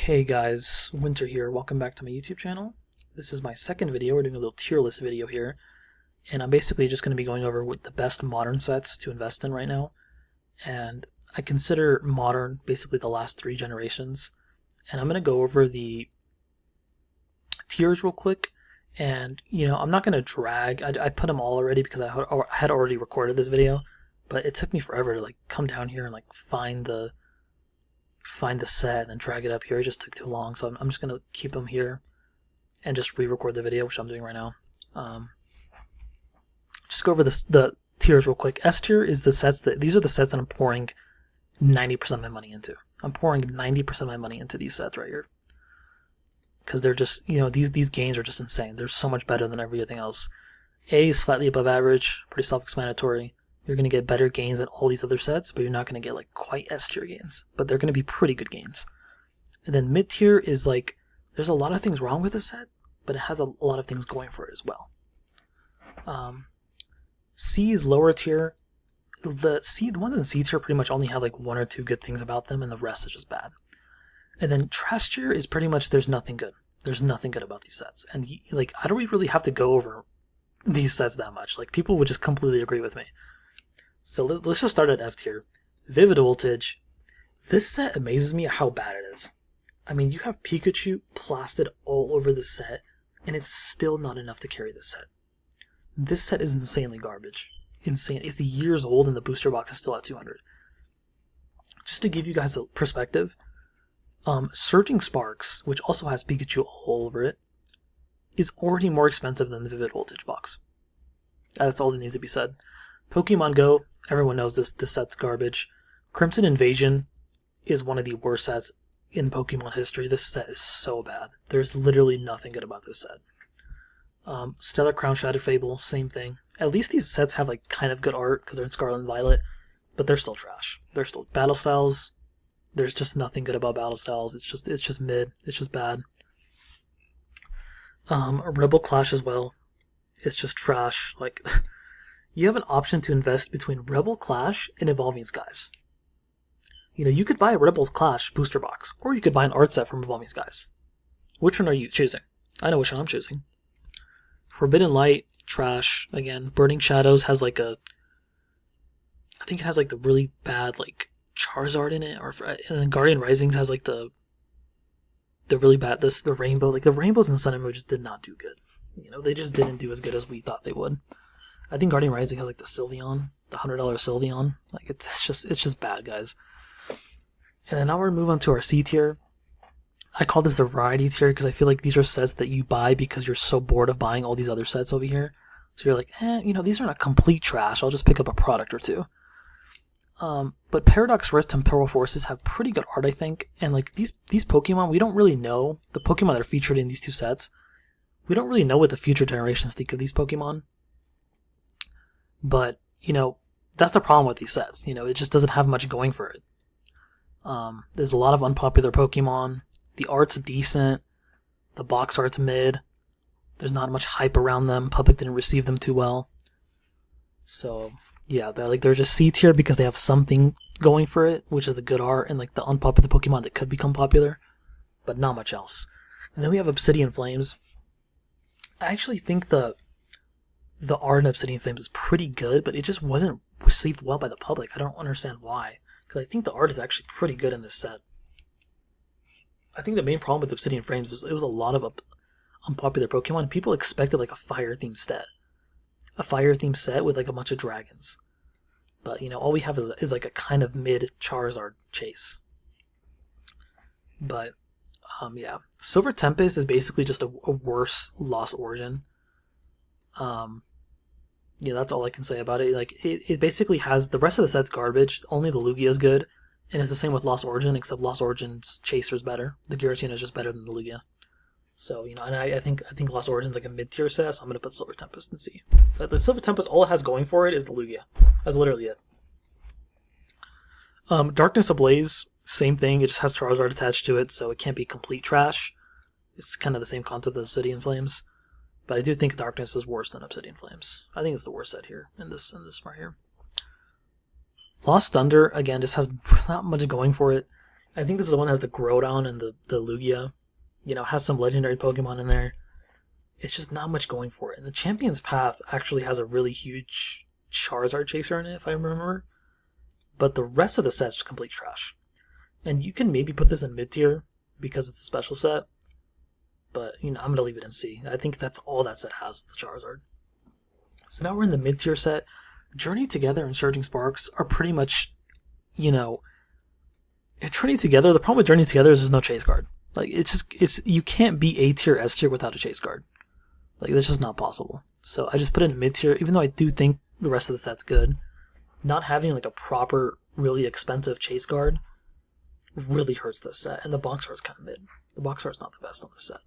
Hey guys, Winter here. Welcome back to my YouTube channel. This is my second video. We're doing a little tier list video here, and I'm basically just going to be going over what the best modern sets to invest in right now. And I consider modern basically the last 3 generations, and I'm going to go over the tiers real quick. And I'm not going to drag. I put them all already because I had already recorded this video, but it took me forever to come down here and find the set and then drag it up here. It just took too long, so I'm just gonna keep them here and just re-record the video, which I'm doing right now. Just go over the tiers real quick. S tier is these are the sets that I'm pouring 90% of my money into. I'm pouring 90% of my money into these sets right here because they're just these gains are just insane. They're so much better than everything else. A is slightly above average, pretty self-explanatory. You're going to get better gains than all these other sets, but you're not going to get quite S tier gains. But they're going to be pretty good gains. And then mid tier is there's a lot of things wrong with the set, but it has a lot of things going for it as well. C is lower tier. The ones in C tier pretty much only have 1 or 2 good things about them, and the rest is just bad. And then trash tier is pretty much there's nothing good. There's nothing good about these sets. And I don't really have to go over these sets that much. People would just completely agree with me. So let's just start at F tier. Vivid Voltage. This set amazes me at how bad it is. I mean, you have Pikachu plastered all over the set, and it's still not enough to carry this set. This set is insanely garbage. Insane. It's years old, and the booster box is still at 200. Just to give you guys a perspective, Surging Sparks, which also has Pikachu all over it, is already more expensive than the Vivid Voltage box. That's all that needs to be said. Pokemon Go, everyone knows this set's garbage. Crimson Invasion is one of the worst sets in Pokemon history. This set is so bad. There's literally nothing good about this set. Stellar Crown Shattered Fable, same thing. At least these sets have kind of good art because they're in Scarlet and Violet, but they're still trash. They're still Battle Styles. There's just nothing good about Battle Styles. It's just mid. It's just bad. Rebel Clash as well. It's just trash. You have an option to invest between Rebel Clash and Evolving Skies. You could buy a Rebel Clash booster box, or you could buy an art set from Evolving Skies. Which one are you choosing? I know which one I'm choosing. Forbidden Light, trash. Again, Burning Shadows has I think it has the really bad Charizard in it, and then Guardian Risings has the really bad the rainbow. The rainbows in Sun and Moon just did not do good. They just didn't do as good as we thought they would. I think Guardian Rising has the Sylveon, the $100 Sylveon. It's just bad, guys. And then now we're gonna move on to our C tier. I call this the variety tier because I feel these are sets that you buy because you're so bored of buying all these other sets over here. So you're these are not complete trash. I'll just pick up a product or two. But Paradox Rift and Temporal Forces have pretty good art, I think. And these Pokemon, we don't really know the Pokemon that are featured in these 2 sets. We don't really know what the future generations think of these Pokemon. But, that's the problem with these sets. It just doesn't have much going for it. There's a lot of unpopular Pokemon. The art's decent. The box art's mid. There's not much hype around them. Public didn't receive them too well. So, yeah, they're just C tier because they have something going for it, which is the good art and the unpopular Pokemon that could become popular, but not much else. And then we have Obsidian Flames. I actually think the art in Obsidian Flames is pretty good, but it just wasn't received well by the public. I don't understand why, because I think the art is actually pretty good in this set. I think the main problem with Obsidian Flames is it was a lot of unpopular Pokemon. People expected a fire-themed set. A fire-themed set with a bunch of dragons. But, all we have is a kind of mid Charizard chase. But, yeah. Silver Tempest is basically just a worse Lost Origin. That's all I can say about it. It basically has the rest of the set's garbage. Only the Lugia is good, and it's the same with Lost Origin, except Lost Origin's Chaser is better. The Giratina is just better than the Lugia. So and I think Lost Origin's a mid tier set, so I'm gonna put Silver Tempest and see. But the Silver Tempest, all it has going for it is the Lugia. That's literally it. Darkness Ablaze, same thing. It just has Charizard attached to it, so it can't be complete trash. It's kind of the same concept as Obsidian Flames. But I do think Darkness is worse than Obsidian Flames. I think it's the worst set here in this right here. Lost Thunder, again, just has not much going for it. I think this is the one that has the Groudon and the Lugia. You know, it has some legendary Pokemon in there. It's just not much going for it. And the Champion's Path actually has a really huge Charizard chaser in it, if I remember. But the rest of the set's complete trash. And you can maybe put this in mid-tier because it's a special set. But, you know, I'm going to leave it in C. I think that's all that set has, the Charizard. So now we're in the mid-tier set. Journey Together and Surging Sparks are pretty much, you know... Journey Together, the problem with Journey Together is there's no chase guard. Like, you can't be A tier, S tier without a chase guard. Like, that's just not possible. So I just put it in mid tier, even though I do think the rest of the set's good. Not having, like, a proper, really expensive chase guard really hurts this set, and the box art's kind of mid. The box art's not the best on this set.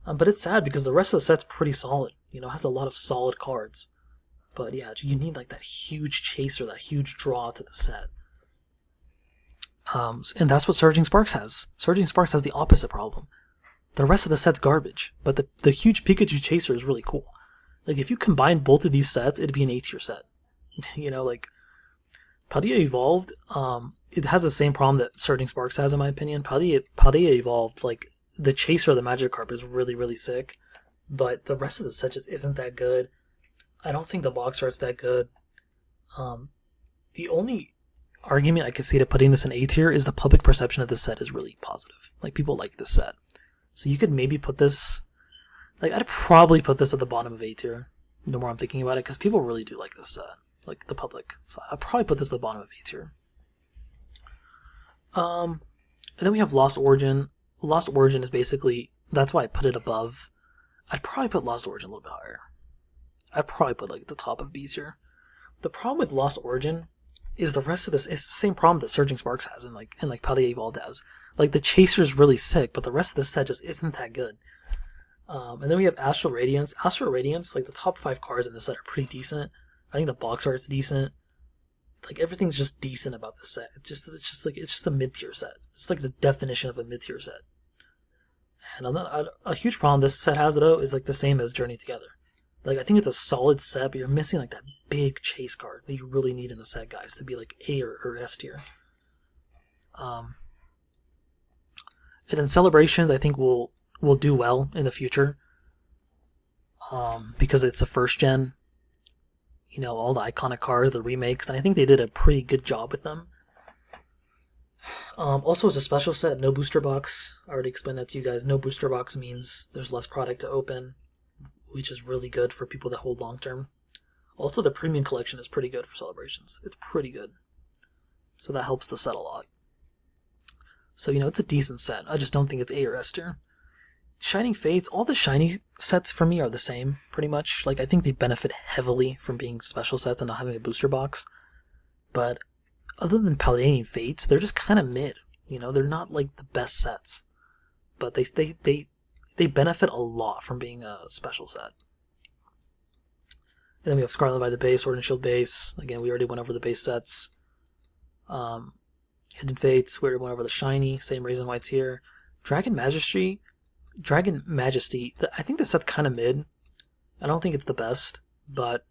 But it's sad because the rest of the set's pretty solid. You know, it has a lot of solid cards. But yeah, you need, like, that huge chaser, that huge draw to the set. And that's what Surging Sparks has. Surging Sparks has the opposite problem. The rest of the set's garbage, but the huge Pikachu chaser is really cool. Like, if you combine both of these sets, it'd be an A tier set. You know, like, Paldea Evolved, it has the same problem that Surging Sparks has, in my opinion. Paldea Evolved, like, the chaser of the Magikarp is really, really sick, but the rest of the set just isn't that good. I don't think the box art's that good. The only argument I could see to putting this in A tier is the public perception of this set is really positive. Like, people like this set. So you could maybe put this... Like, I'd probably put this at the bottom of A tier, the more I'm thinking about it, because people really do like this set. Like, the public. So I'd probably put this at the bottom of A tier. And then we have Lost Origin. Lost Origin is basically... That's why I put it above. I'd probably put Lost Origin a little bit higher. I'd probably put, like, the top of B tier. The problem with Lost Origin is the rest of this, it's the same problem that Surging Sparks has and like Paldea Evolved has. Like, the chaser's really sick, but the rest of the set just isn't that good. And then we have Astral Radiance. Astral Radiance, like, the top 5 cards in this set are pretty decent. I think the box art's decent. Like, everything's just decent about this set. It's just a mid-tier set. It's like the definition of a mid-tier set. And a huge problem this set has, though, is like the same as Journey Together. Like, I think it's a solid set, but you're missing, like, that big chase card that you really need in the set, guys, to be, like, A or S tier. And then Celebrations, I think, will do well in the future. Because it's a first gen. You know, all the iconic cards, the remakes, and I think they did a pretty good job with them. Also, it's a special set, no booster box. I already explained that to you guys. No booster box means there's less product to open, which is really good for people that hold long term. Also, the premium collection is pretty good for Celebrations. It's pretty good. So that helps the set a lot. So, you know, it's a decent set. I just don't think it's A or S tier. Shining Fates, all the shiny sets for me are the same, pretty much. Like, I think they benefit heavily from being special sets and not having a booster box. But other than Paladin Fates, they're just kind of mid. You know, they're not, like, the best sets. But they benefit a lot from being a special set. And then we have Scarlet by the base, Sword and Shield base. Again, we already went over the base sets. Hidden Fates, we already went over the shiny. Same reason why it's here. Dragon Majesty, I think the set's kind of mid. I don't think it's the best, but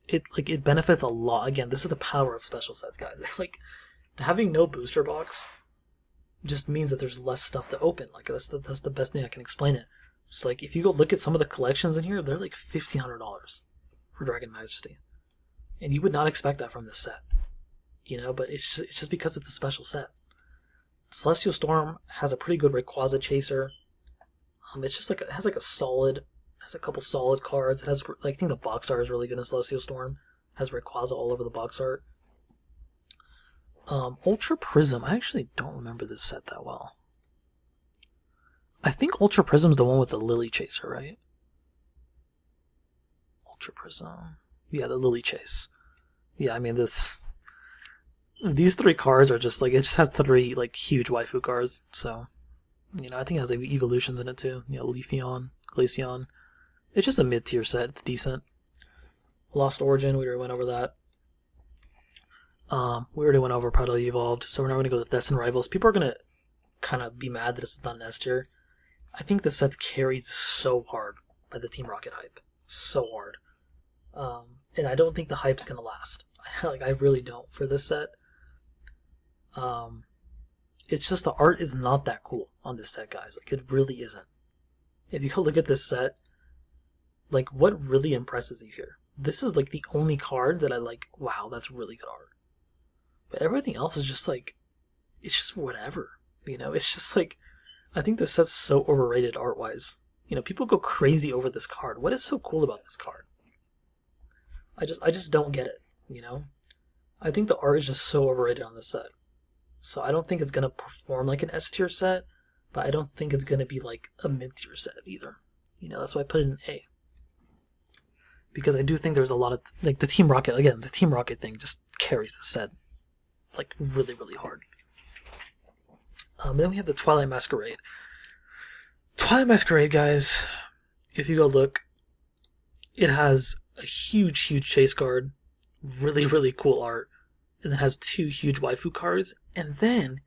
it benefits a lot. Again, this is the power of special sets, guys. Like, having no booster box just means that there's less stuff to open. Like, that's the best thing I can explain it. So, like, if you go look at some of the collections in here, they're like $1,500 for Dragon Majesty, and you would not expect that from this set. You know, but it's just because it's a special set. Celestial Storm has a pretty good Rayquaza chaser. It's just like it has a couple solid cards. It has, like, I think the box art is really good in Celestial Storm. It has Rayquaza all over the box art. Ultra Prism, I actually don't remember this set that well. I think Ultra Prism's the one with the Lily Chaser, right? Ultra Prism. Yeah, the Lily Chase. Yeah, I mean, these 3 cards are just, like, it just has 3, like, huge waifu cards, so, you know, I think it has, like, evolutions in it, too. You know, Leafeon, Glaceon. It's just a mid-tier set. It's decent. Lost Origin, we already went over that. We already went over Paldea Evolved, so we're now going to go to Destined Rivals. People are going to kind of be mad that this is not an S tier. I think this set's carried so hard by the Team Rocket hype. So hard. And I don't think the hype's going to last. Like, I really don't for this set. It's just the art is not that cool on this set, guys. Like, it really isn't. If you go look at this set, like, what really impresses you here? This is, like, the only card that I like, wow, that's really good art. But everything else is just, like, it's just whatever. You know, it's just, like, I think this set's so overrated art-wise. You know, people go crazy over this card. What is so cool about this card? I just don't get it, you know? I think the art is just so overrated on this set. So I don't think it's going to perform like an S tier set, but I don't think it's going to be like a mid tier set either. You know, that's why I put it in A. Because I do think there's a lot of, like, the Team Rocket, again, the Team Rocket thing just carries the set, like, really, really hard. Then we have the Twilight Masquerade. Twilight Masquerade, guys, if you go look, it has a huge, huge chase card, really, really cool art, and it has 2 huge waifu cards, and then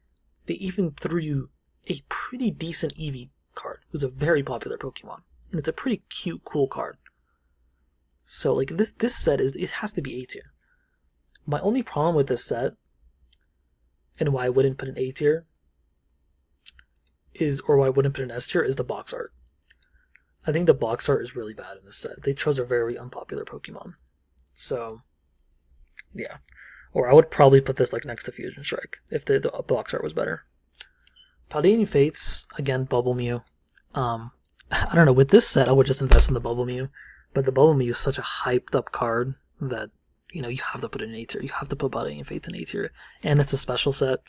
they even threw a pretty decent Eevee card, who's a very popular Pokemon, and it's a pretty cute, cool card. So, like, this set it has to be A tier. My only problem with this set, and why I wouldn't put an A tier, or why I wouldn't put an S tier, is the box art. I think the box art is really bad in this set. They chose a very unpopular Pokemon. So, yeah. Or I would probably put this, like, next to Fusion Strike, if the box art was better. Paldean Fates, again, Bubble Mew. I don't know, with this set, I would just invest in the Bubble Mew. But the Bubble Mew is such a hyped up card that, you know, you have to put it in A tier. You have to put Paldean Fates in A tier. And it's a special set.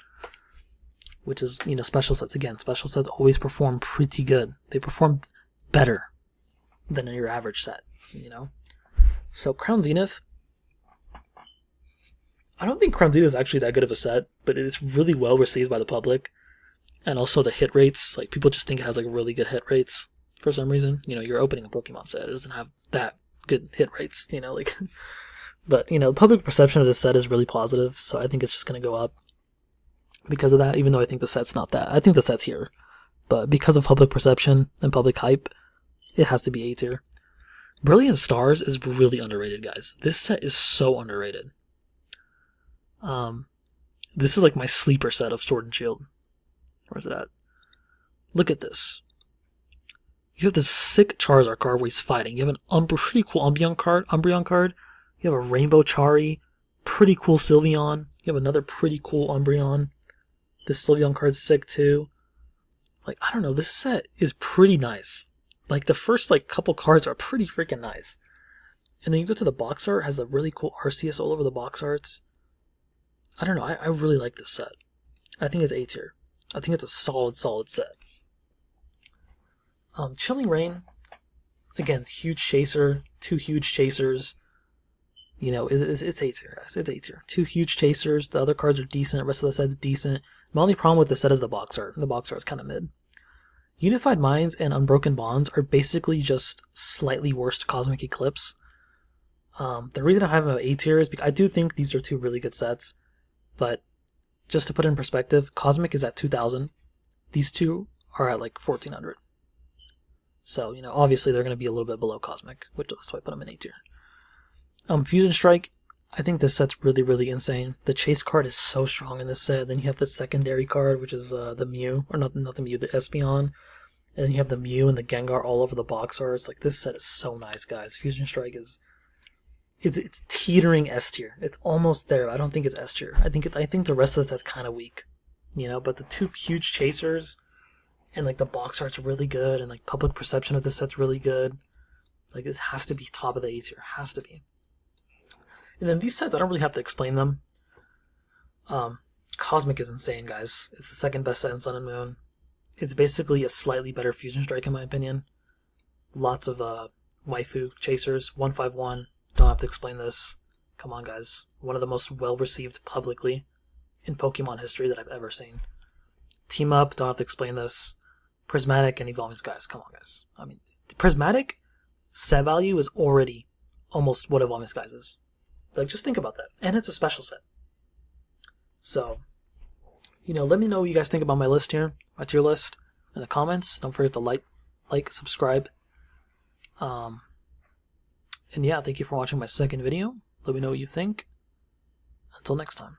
Which is, you know, special sets, again, special sets always perform pretty good. They perform better than your average set, you know? So Crown Zenith, I don't think Crown Zenith is actually that good of a set, but it is really well received by the public. And also the hit rates, like, people just think it has, like, really good hit rates for some reason. You know, you're opening a Pokemon set, it doesn't have that good hit rates, you know, like, but, you know, public perception of this set is really positive, so I think it's just going to go up because of that, even though I think the set's not that. I think the set's here. But because of public perception and public hype, it has to be A tier. Brilliant Stars is really underrated, guys. This set is so underrated. This is like my sleeper set of Sword and Shield. Where's it at? Look at this. You have this sick Charizard card where he's fighting. You have an pretty cool Umbreon card. You have a Rainbow Chari. Pretty cool Sylveon. You have another pretty cool Umbreon. This Sylveon card's sick too. Like, I don't know, this set is pretty nice. Like, the first, like, couple cards are pretty freaking nice. And then you go to the box art, it has the really cool Arceus all over the box arts. I don't know, I really like this set. I think it's A tier. I think it's a solid set. Chilling Reign, again, huge chaser, 2 huge chasers. You know, it's A tier, guys. It's A tier. 2 huge chasers, the other cards are decent, the rest of the set's decent. My only problem with the set is the box art. The box art is kind of mid. Unified Minds and Unbroken Bonds are basically just slightly worse Cosmic Eclipse. The reason I have them at A tier is because I do think these are 2 really good sets, but just to put it in perspective, Cosmic is at 2,000. These 2 are at like 1,400. So, you know, obviously they're going to be a little bit below Cosmic, which that's why I put them in A tier. Fusion Strike, I think this set's really, really insane. The chase card is so strong in this set. Then you have the secondary card, which is the Mew, or not the Mew, the Espeon. And then you have the Mew and the Gengar all over the box arts. Like, this set is so nice, guys. Fusion Strike is, it's teetering S tier. It's almost there. I don't think it's S tier. I think the rest of the set's kind of weak, you know. But the 2 huge chasers, and like the box art's really good, and like public perception of this set's really good. Like, this has to be top of the A tier. Has to be. And then these sets, I don't really have to explain them. Cosmic is insane, guys. It's the second best set in Sun and Moon. It's basically a slightly better Fusion Strike, in my opinion. Lots of waifu chasers. 151. Don't have to explain this. Come on, guys. One of the most well-received publicly in Pokemon history that I've ever seen. Team Up. Don't have to explain this. Prismatic and Evolving Skies. Come on, guys. I mean, Prismatic set value is already almost what Evolving Skies is. Like, just think about that. And it's a special set. So, you know, let me know what you guys think about my list here, my tier list, in the comments. Don't forget to like, subscribe. And yeah, thank you for watching my second video. Let me know what you think. Until next time.